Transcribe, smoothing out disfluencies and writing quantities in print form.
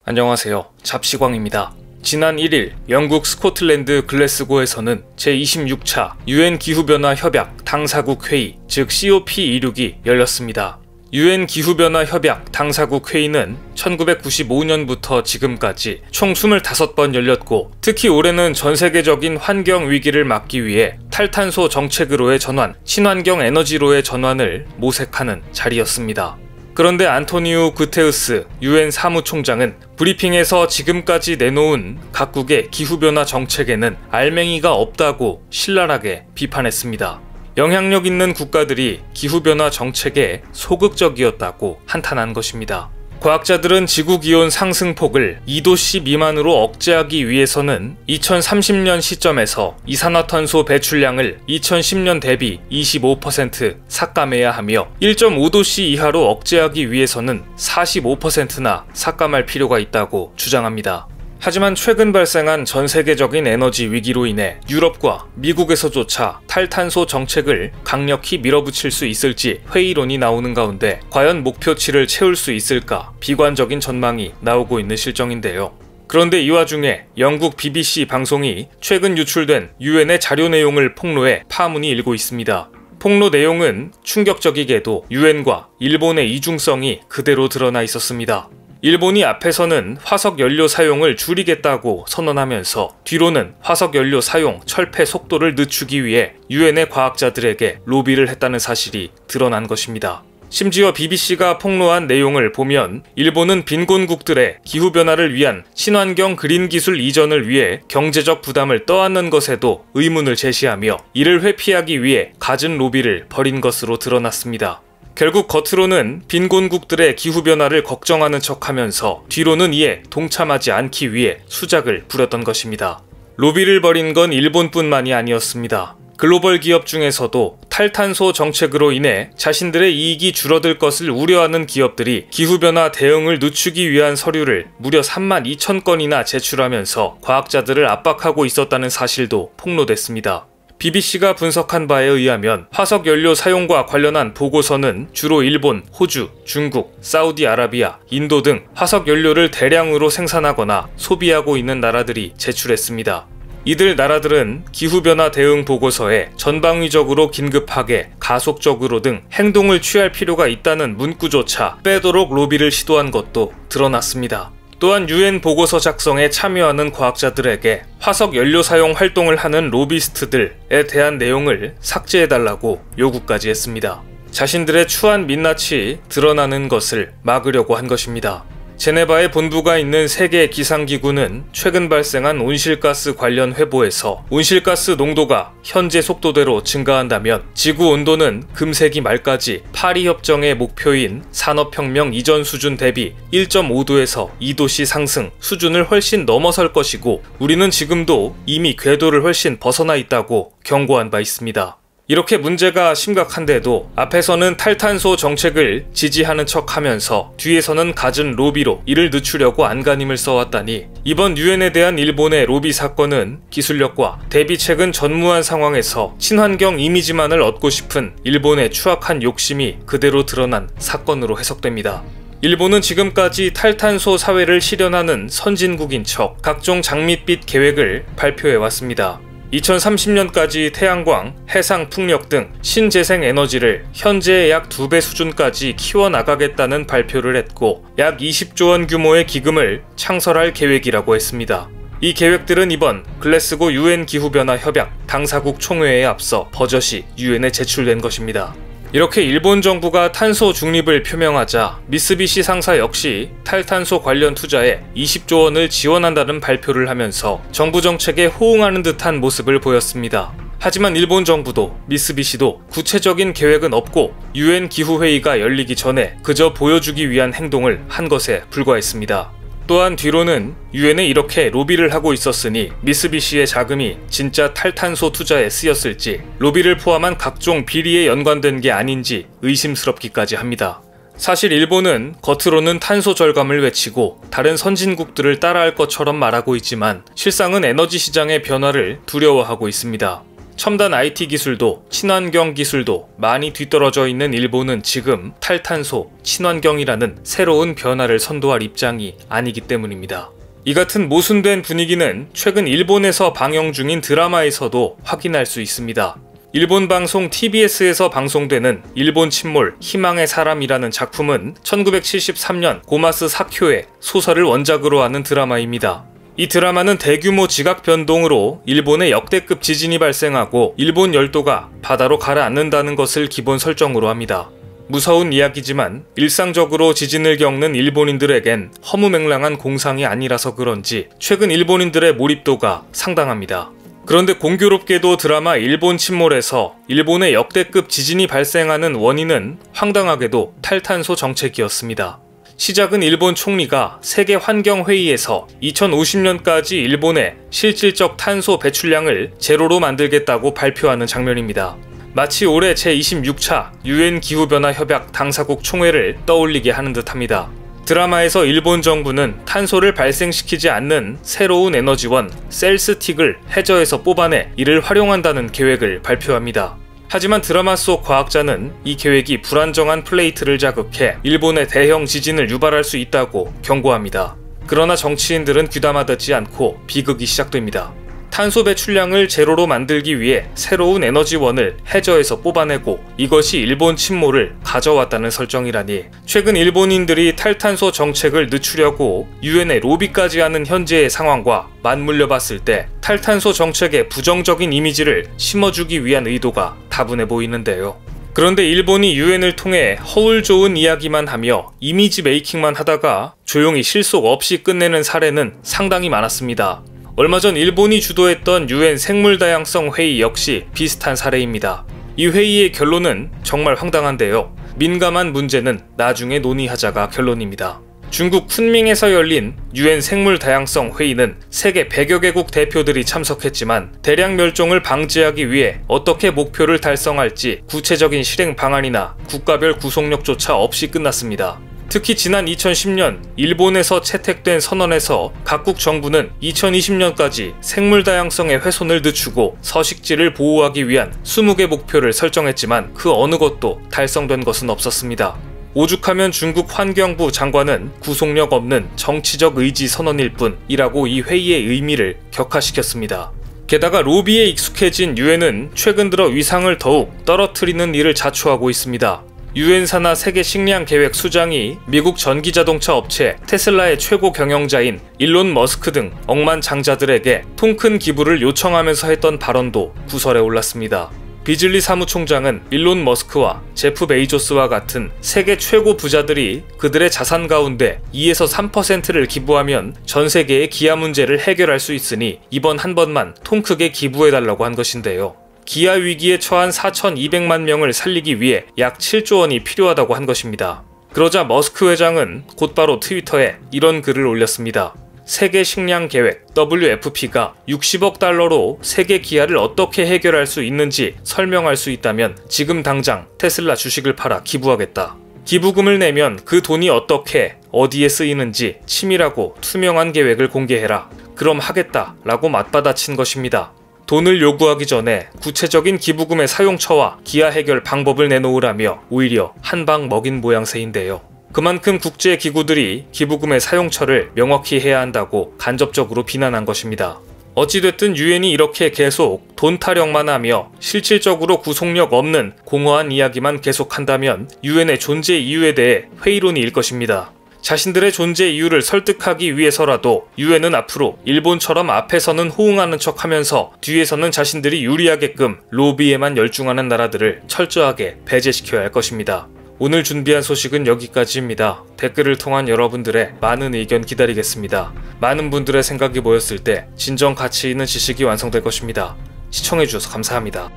안녕하세요. 잡시광입니다. 지난 1일 영국 스코틀랜드 글래스고에서는 제26차 UN 기후변화 협약 당사국 회의, 즉 COP26이 열렸습니다. UN 기후변화 협약 당사국 회의는 1995년부터 지금까지 총 25번 열렸고, 특히 올해는 전세계적인 환경 위기를 막기 위해 탈탄소 정책으로의 전환, 친환경 에너지로의 전환을 모색하는 자리였습니다. 그런데 안토니우 구테우스 UN 사무총장은 브리핑에서 지금까지 내놓은 각국의 기후변화 정책에는 알맹이가 없다고 신랄하게 비판했습니다. 영향력 있는 국가들이 기후변화 정책에 소극적이었다고 한탄한 것입니다. 과학자들은 지구기온 상승폭을 2도씨 미만으로 억제하기 위해서는 2030년 시점에서 이산화탄소 배출량을 2010년 대비 25% 삭감해야 하며 1.5도씨 이하로 억제하기 위해서는 45%나 삭감할 필요가 있다고 주장합니다. 하지만 최근 발생한 전 세계적인 에너지 위기로 인해 유럽과 미국에서조차 탈탄소 정책을 강력히 밀어붙일 수 있을지 회의론이 나오는 가운데 과연 목표치를 채울 수 있을까 비관적인 전망이 나오고 있는 실정인데요. 그런데 이 와중에 영국 BBC 방송이 최근 유출된 UN의 자료 내용을 폭로해 파문이 일고 있습니다. 폭로 내용은 충격적이게도 UN과 일본의 이중성이 그대로 드러나 있었습니다. 일본이 앞에서는 화석연료 사용을 줄이겠다고 선언하면서 뒤로는 화석연료 사용, 철폐 속도를 늦추기 위해 UN의 과학자들에게 로비를 했다는 사실이 드러난 것입니다. 심지어 BBC가 폭로한 내용을 보면 일본은 빈곤국들의 기후변화를 위한 친환경 그린 기술 이전을 위해 경제적 부담을 떠안는 것에도 의문을 제시하며 이를 회피하기 위해 갖은 로비를 벌인 것으로 드러났습니다. 결국 겉으로는 빈곤국들의 기후변화를 걱정하는 척하면서 뒤로는 이에 동참하지 않기 위해 수작을 부렸던 것입니다. 로비를 벌인 건 일본뿐만이 아니었습니다. 글로벌 기업 중에서도 탈탄소 정책으로 인해 자신들의 이익이 줄어들 것을 우려하는 기업들이 기후변화 대응을 늦추기 위한 서류를 무려 32,000건이나 제출하면서 과학자들을 압박하고 있었다는 사실도 폭로됐습니다. BBC가 분석한 바에 의하면 화석연료 사용과 관련한 보고서는 주로 일본, 호주, 중국, 사우디아라비아, 인도 등 화석연료를 대량으로 생산하거나 소비하고 있는 나라들이 제출했습니다. 이들 나라들은 기후변화 대응 보고서에 전방위적으로 긴급하게 가속적으로 등 행동을 취할 필요가 있다는 문구조차 빼도록 로비를 시도한 것도 드러났습니다. 또한 UN 보고서 작성에 참여하는 과학자들에게 화석 연료 사용 활동을 하는 로비스트들에 대한 내용을 삭제해달라고 요구까지 했습니다. 자신들의 추한 민낯이 드러나는 것을 막으려고 한 것입니다. 제네바에 본부가 있는 세계 기상기구는 최근 발생한 온실가스 관련 회보에서 온실가스 농도가 현재 속도대로 증가한다면 지구 온도는 금세기 말까지 파리 협정의 목표인 산업혁명 이전 수준 대비 1.5도에서 2도씨 상승 수준을 훨씬 넘어설 것이고, 우리는 지금도 이미 궤도를 훨씬 벗어나 있다고 경고한 바 있습니다. 이렇게 문제가 심각한데도 앞에서는 탈탄소 정책을 지지하는 척하면서 뒤에서는 갖은 로비로 이를 늦추려고 안간힘을 써왔다니, 이번 UN에 대한 일본의 로비 사건은 기술력과 대비책은 전무한 상황에서 친환경 이미지만을 얻고 싶은 일본의 추악한 욕심이 그대로 드러난 사건으로 해석됩니다. 일본은 지금까지 탈탄소 사회를 실현하는 선진국인 척 각종 장밋빛 계획을 발표해왔습니다. 2030년까지 태양광, 해상 풍력 등 신재생 에너지를 현재의 약 2배 수준까지 키워나가겠다는 발표를 했고, 약 20조 원 규모의 기금을 창설할 계획이라고 했습니다. 이 계획들은 이번 글래스고 UN 기후변화 협약 당사국 총회에 앞서 버젓이 UN에 제출된 것입니다. 이렇게 일본 정부가 탄소 중립을 표명하자 미쓰비시 상사 역시 탈탄소 관련 투자에 20조 원을 지원한다는 발표를 하면서 정부 정책에 호응하는 듯한 모습을 보였습니다. 하지만 일본 정부도 미쓰비시도 구체적인 계획은 없고 UN 기후회의가 열리기 전에 그저 보여주기 위한 행동을 한 것에 불과했습니다. 또한 뒤로는 UN에 이렇게 로비를 하고 있었으니 미쓰비시의 자금이 진짜 탈탄소 투자에 쓰였을지, 로비를 포함한 각종 비리에 연관된 게 아닌지 의심스럽기까지 합니다. 사실 일본은 겉으로는 탄소 절감을 외치고 다른 선진국들을 따라할 것처럼 말하고 있지만 실상은 에너지 시장의 변화를 두려워하고 있습니다. 첨단 IT 기술도 친환경 기술도 많이 뒤떨어져 있는 일본은 지금 탈탄소, 친환경이라는 새로운 변화를 선도할 입장이 아니기 때문입니다. 이 같은 모순된 분위기는 최근 일본에서 방영 중인 드라마에서도 확인할 수 있습니다. 일본 방송 TBS에서 방송되는 일본 침몰 희망의 사람이라는 작품은 1973년 고마스 사쿄의 소설을 원작으로 하는 드라마입니다. 이 드라마는 대규모 지각 변동으로 일본에 역대급 지진이 발생하고 일본 열도가 바다로 가라앉는다는 것을 기본 설정으로 합니다. 무서운 이야기지만 일상적으로 지진을 겪는 일본인들에겐 허무맹랑한 공상이 아니라서 그런지 최근 일본인들의 몰입도가 상당합니다. 그런데 공교롭게도 드라마 일본 침몰에서 일본의 역대급 지진이 발생하는 원인은 황당하게도 탈탄소 정책이었습니다. 시작은 일본 총리가 세계환경회의에서 2050년까지 일본의 실질적 탄소 배출량을 제로로 만들겠다고 발표하는 장면입니다. 마치 올해 제26차 UN 기후변화 협약 당사국 총회를 떠올리게 하는 듯합니다. 드라마에서 일본 정부는 탄소를 발생시키지 않는 새로운 에너지원 셀스틱을 해저에서 뽑아내 이를 활용한다는 계획을 발표합니다. 하지만 드라마 속 과학자는 이 계획이 불안정한 플레이트를 자극해 일본의 대형 지진을 유발할 수 있다고 경고합니다. 그러나 정치인들은 귀담아 듣지 않고 비극이 시작됩니다. 탄소 배출량을 제로로 만들기 위해 새로운 에너지원을 해저에서 뽑아내고 이것이 일본 침몰을 가져왔다는 설정이라니 최근 일본인들이 탈탄소 정책을 늦추려고 유엔에 로비까지 하는 현재의 상황과 맞물려 봤을 때 탈탄소 정책의 부정적인 이미지를 심어주기 위한 의도가 다분해 보이는데요. 그런데 일본이 유엔을 통해 허울 좋은 이야기만 하며 이미지 메이킹만 하다가 조용히 실속 없이 끝내는 사례는 상당히 많았습니다. 얼마 전 일본이 주도했던 유엔 생물다양성 회의 역시 비슷한 사례입니다. 이 회의의 결론은 정말 황당한데요. 민감한 문제는 나중에 논의하자가 결론입니다. 중국 쿤밍에서 열린 유엔 생물다양성 회의는 세계 100여 개국 대표들이 참석했지만 대량 멸종을 방지하기 위해 어떻게 목표를 달성할지 구체적인 실행 방안이나 국가별 구속력조차 없이 끝났습니다. 특히 지난 2010년 일본에서 채택된 선언에서 각국 정부는 2020년까지 생물 다양성의 훼손을 늦추고 서식지를 보호하기 위한 20개 목표를 설정했지만 그 어느 것도 달성된 것은 없었습니다. 오죽하면 중국 환경부 장관은 구속력 없는 정치적 의지 선언일 뿐이라고 이 회의의 의미를 격화시켰습니다. 게다가 로비에 익숙해진 유엔은 최근 들어 위상을 더욱 떨어뜨리는 일을 자초하고 있습니다. 유엔 산하 세계 식량 계획 수장이 미국 전기자동차 업체 테슬라의 최고 경영자인 일론 머스크 등 억만장자들에게 통 큰 기부를 요청하면서 했던 발언도 구설에 올랐습니다. 비즐리 사무총장은 일론 머스크와 제프 베이조스와 같은 세계 최고 부자들이 그들의 자산 가운데 2에서 3%를 기부하면 전 세계의 기아 문제를 해결할 수 있으니 이번 한 번만 통 크게 기부해달라고 한 것인데요. 기아 위기에 처한 4,200만 명을 살리기 위해 약 7조 원이 필요하다고 한 것입니다. 그러자 머스크 회장은 곧바로 트위터에 이런 글을 올렸습니다. 세계 식량 계획 WFP가 60억 달러로 세계 기아를 어떻게 해결할 수 있는지 설명할 수 있다면 지금 당장 테슬라 주식을 팔아 기부하겠다. 기부금을 내면 그 돈이 어떻게 어디에 쓰이는지 치밀하고 투명한 계획을 공개해라. 그럼 하겠다 라고 맞받아친 것입니다. 돈을 요구하기 전에 구체적인 기부금의 사용처와 기아 해결 방법을 내놓으라며 오히려 한 방 먹인 모양새인데요. 그만큼 국제기구들이 기부금의 사용처를 명확히 해야 한다고 간접적으로 비난한 것입니다. 어찌됐든 유엔이 이렇게 계속 돈 타령만 하며 실질적으로 구속력 없는 공허한 이야기만 계속한다면 유엔의 존재 이유에 대해 회의론이 일 것입니다. 자신들의 존재 이유를 설득하기 위해서라도 유엔은 앞으로 일본처럼 앞에서는 호응하는 척하면서 뒤에서는 자신들이 유리하게끔 로비에만 열중하는 나라들을 철저하게 배제시켜야 할 것입니다. 오늘 준비한 소식은 여기까지입니다. 댓글을 통한 여러분들의 많은 의견 기다리겠습니다. 많은 분들의 생각이 모였을 때 진정 가치 있는 지식이 완성될 것입니다. 시청해주셔서 감사합니다.